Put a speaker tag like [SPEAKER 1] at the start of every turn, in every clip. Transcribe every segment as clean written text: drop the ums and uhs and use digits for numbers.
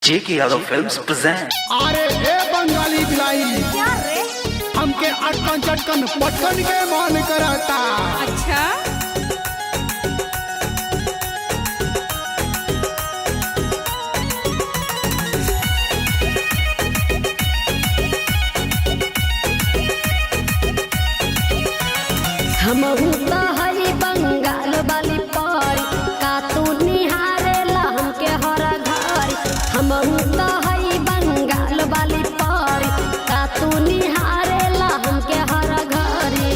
[SPEAKER 1] जेके Yadav films present.
[SPEAKER 2] अरे ए बंगाली बिलाई
[SPEAKER 3] क्या रे?
[SPEAKER 2] हमके अटकन चटकन पटकन के मन करता।
[SPEAKER 3] अच्छा
[SPEAKER 4] हमहू तो हई बंगाल वाली परी का तू निहारेला हमके हर घर। हमहू तो हई बंगाल वाली परी का तू निहारेला हमके हर घरी।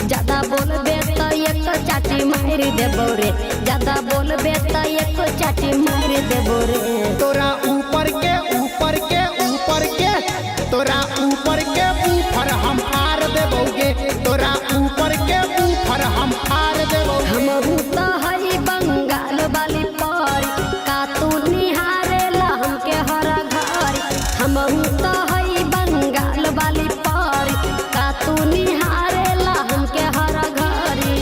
[SPEAKER 4] ज्यादा बोलबे तो एक चाटी मार देबो रे, ज्यादा बोलबे तो एक चाटी मार देबो रे।
[SPEAKER 2] तोरा ऊपर के ऊपर के ऊपर के तोरा ऊपर के ऊपर हम हार देबोगे, तोरा ऊपर के ऊपर हम हार देबोगे।
[SPEAKER 4] हमहू तो हई बंगाल वाली परी का तू निहारेला हमके हर घर। हमहू तो हई बंगाल वाली परी का तू निहारेला हमके हर घरी।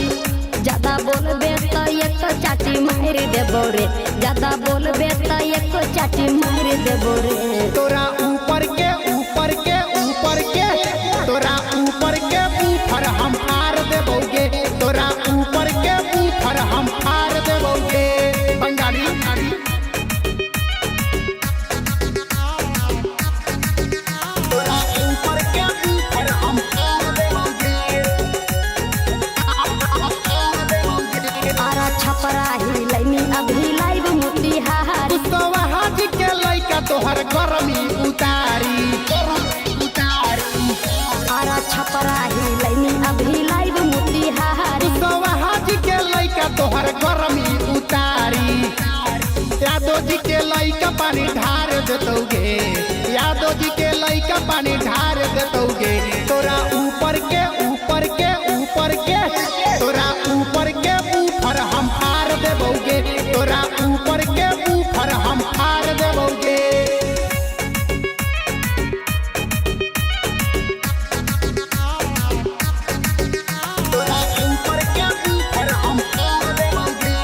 [SPEAKER 4] ज्यादा बोलबे तो एक चाटी मार देबो रे, ज्यादा बोलबे तो एक चाटी मार देबो रे।
[SPEAKER 2] तोरा ऊपर के ऊपर के ऊपर के तोरा ऊपर के ऊपर हम हार देबोगे, तोरा ऊपर के ऊपर हम हार देबोगे। बंगाली तोरा ऊपर के ऊपर हम हार देबोगे।
[SPEAKER 4] आरा छपरा ही लैनी अभी लाइव मोतिहारी।
[SPEAKER 2] उसवा हाथ के लइका तोहर गरमी उतारी
[SPEAKER 4] आरा छपरा ही लैनी अभी लाइव मोतिहारी।
[SPEAKER 2] उसवा हाथ के लइका तोहर गरमी उतारी। यादव जी के लइका पानी ढार देतोगे, यादव जी के लइका पानी ढार देतोगे। तोरा ऊपर के ऊपर के ऊपर के तोरा ऊपर के ऊपर हम हार देबोगे, तोरा ऊपर के ऊपर हम हार देबोगे। तोरा ऊपर के ऊपर हम हार देबोगे।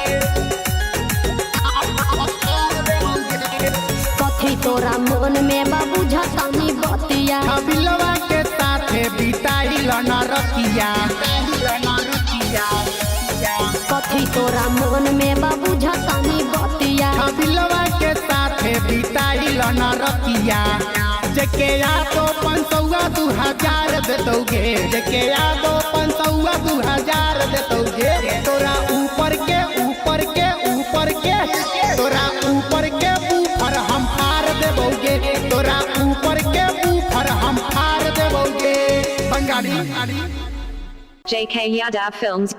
[SPEAKER 4] कथी तोरा मन में बाबू झकानी बतिया।
[SPEAKER 2] बिलवा के साथे बिताई लना रखिया।
[SPEAKER 4] कथी तोरा मन में बाबू झकानी बतिया।
[SPEAKER 2] बिलवा के साथे बिताई लना रखिया। जेके यादो 500 2000 देतोगे, जेके यादो 500 2000 देतोगे। तोरा ऊपर के ऊपर के ऊपर के तोरा ऊपर के ऊपर हम हार देबोगे, तोरा ऊपर के ऊपर हम हार देबोगे। Bengali
[SPEAKER 5] JK Yadav Films